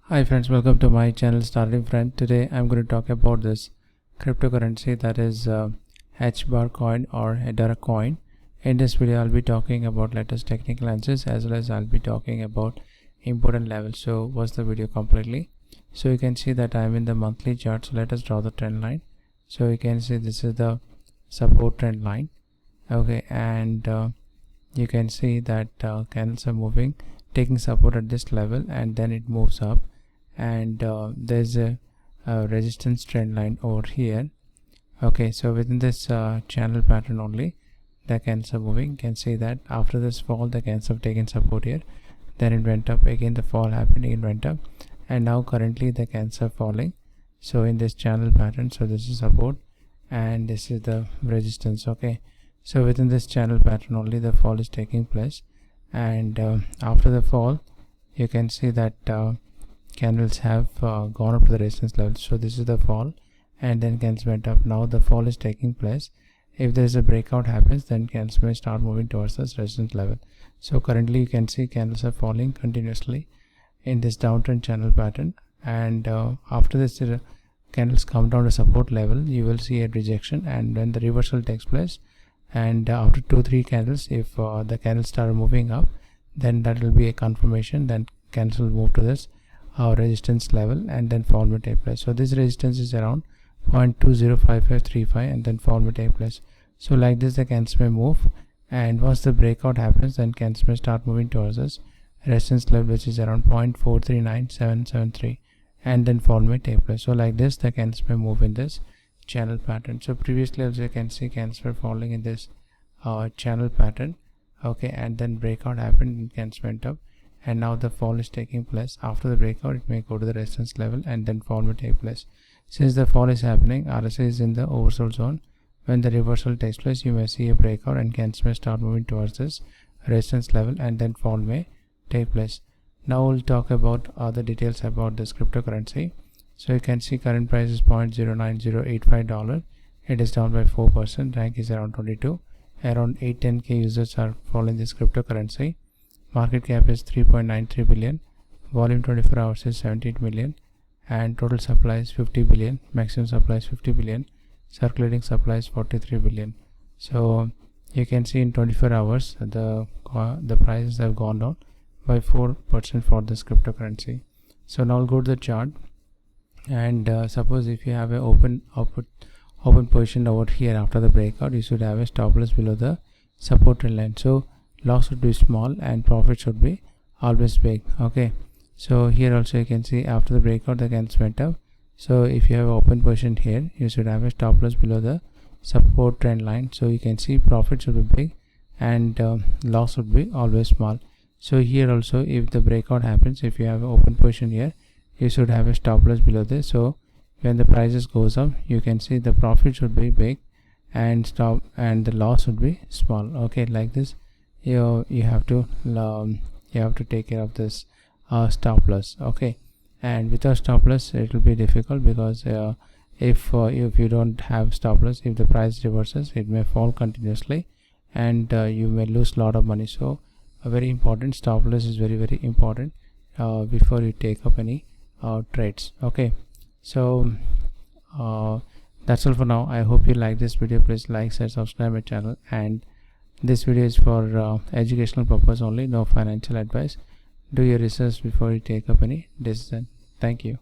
Hi friends, welcome to my channel Starting Friend. Today I'm going to talk about this cryptocurrency that is HBAR Coin or Hedera Coin. In this video I'll be talking about latest technical answers as well as I'll be talking about important levels. So watch the video completely. So you can see that I'm in the monthly chart. So let us draw the trend line. So you can see this is the support trend line. Okay, and you can see that candles are moving, taking support at this level, and then it moves up, and there's a resistance trend line over here. Okay, so within this channel pattern only the candles are moving. You can see that after this fall the candles have taken support here, then it went up again, the fall happened, it went up, and now currently the candles are falling. So in this channel pattern, so this is support and this is the resistance. Okay, so within this channel pattern only the fall is taking place, and after the fall you can see that candles have gone up to the resistance level. So this is the fall, and then candles went up. Now the fall is taking place. If there is a breakout happens, then candles may start moving towards this resistance level. So currently you can see candles are falling continuously in this downtrend channel pattern, and after this candles come down to support level, you will see a rejection, and when the reversal takes place, and after 2-3 candles, if the candles start moving up, then that will be a confirmation, then candles will move to this resistance level, and then fall may take place. So this resistance is around 0.205535, and then fall may take place. So like this the candles may move, and once the breakout happens, then candles may start moving towards this resistance level, which is around 0.439773, and then fall may take place. So like this the candles may move in this channel pattern. So previously also you can see candles were falling in this channel pattern. Okay, and then breakout happened and candles went up, and now the fall is taking place. After the breakout it may go to the resistance level, and then fall may take place. Since the fall is happening, RSI is in the oversold zone. When the reversal takes place, you may see a breakout and candles may start moving towards this resistance level, and then fall may take place. Now we'll talk about other details about this cryptocurrency. So you can see current price is $0.09085. It is down by 4%. Rank is around 22. Around 810k users are following this cryptocurrency. Market cap is 3.93 billion. Volume 24 hours is 78 million. And total supply is 50 billion. Maximum supply is 50 billion. Circulating supply is 43 billion. So you can see in 24 hours the prices have gone down by 4% for this cryptocurrency. So now I'll go to the chart, and suppose if you have an open position over here after the breakout, you should have a stop loss below the support trend line. So loss should be small and profit should be always big. Okay, so here also you can see after the breakout the candles went up. So if you have an open position here, you should have a stop loss below the support trend line. So you can see profit should be big and loss should be always small. So here also if the breakout happens, if you have an open position here, you should have a stop loss below this. So when the prices goes up, you can see the profit should be big and the loss should be small. Okay, like this you have to take care of this stop loss. Okay, and without stop loss it will be difficult, because if you don't have stop loss, if the price reverses, it may fall continuously, and you may lose a lot of money. So a very important stop loss is very important before you take up any trades. Okay, so that's all for now. I hope you like this video. Please like, share, subscribe my channel, and this video is for educational purpose only, no financial advice. Do your research before you take up any decision. Thank you.